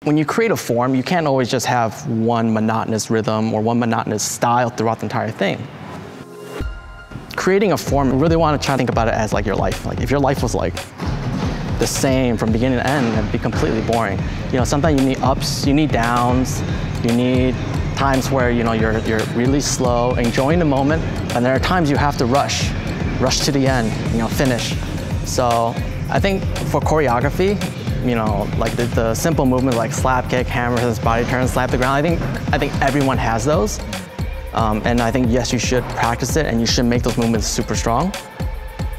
when you create a form, you can't always just have one monotonous rhythm or one monotonous style throughout the entire thing. Creating a form, you really want to try to think about it as like your life. Like if your life was like the same from beginning to end, it'd be completely boring. You know, sometimes you need ups, you need downs, you need times where, you know, you're really slow, enjoying the moment, and there are times you have to rush to the end, you know, finish. So I think for choreography, you know, like the simple movements like slap kick, hammer fist, body turn, slap the ground, I think everyone has those. And I think, yes, you should practice it and you should make those movements super strong.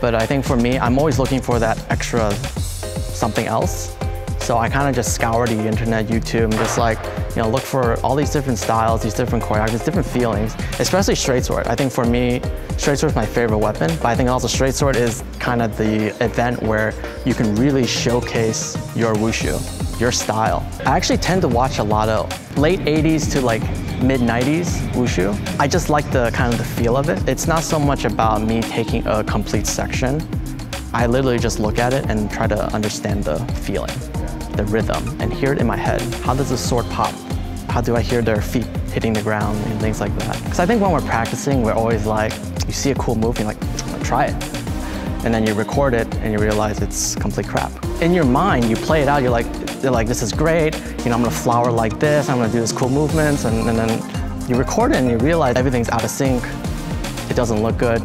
But I think for me, I'm always looking for that extra something else. So I kind of just scour the internet, YouTube, and just like, you know, look for all these different styles, these different choreographies, different feelings, especially straight sword. I think for me, straight sword is my favorite weapon, but I think also straight sword is kind of the event where you can really showcase your wushu, your style. I actually tend to watch a lot of late 80s to like mid 90s wushu. I just like the kind of the feel of it. It's not so much about me taking a complete section. I literally just look at it and try to understand the feeling, the rhythm, and hear it in my head. How does the sword pop? How do I hear their feet hitting the ground and things like that? Because I think when we're practicing, we're always like, you see a cool move, you're like, I'm gonna try it. And then you record it and you realize it's complete crap. In your mind, you play it out, you're like, this is great, you know, I'm gonna flower like this, I'm gonna do this cool movements, and then you record it and you realize everything's out of sync, it doesn't look good.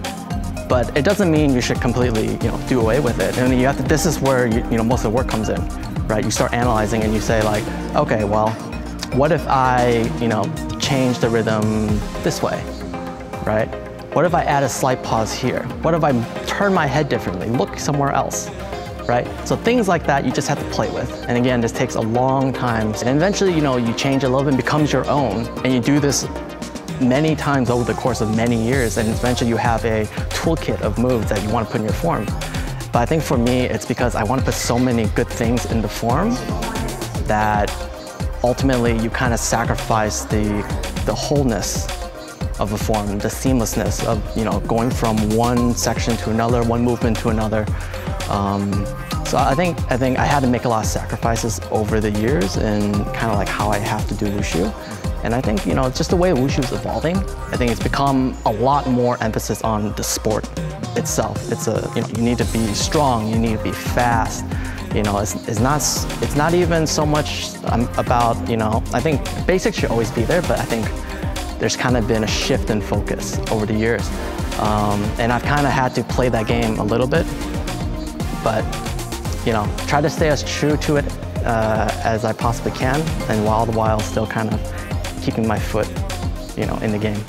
But it doesn't mean you should completely, you know, do away with it. And you have to, this is where you know, most of the work comes in, right? You start analyzing and you say like, okay, well, what if I, you know, change the rhythm this way, right? What if I add a slight pause here? What if I turn my head differently, look somewhere else, right? So things like that you just have to play with. And again, this takes a long time. And eventually, you know, you change a little bit, it becomes your own. And you do this many times over the course of many years, and eventually you have a toolkit of moves that you want to put in your form. But I think for me, it's because I want to put so many good things in the form that ultimately you kind of sacrifice the wholeness of a form, the seamlessness of, you know, going from one section to another, one movement to another. So I think I had to make a lot of sacrifices over the years in kind of like how I have to do wushu. And I think, you know, it's just the way wushu is evolving. I think it's become a lot more emphasis on the sport itself. It's you know, you need to be strong, you need to be fast. You know, it's not even so much about, you know, I think basics should always be there, but I think there's kind of been a shift in focus over the years. And I've kind of had to play that game a little bit, but, you know, try to stay as true to it as I possibly can, and all the while still kind of keeping my foot, you know, in the game.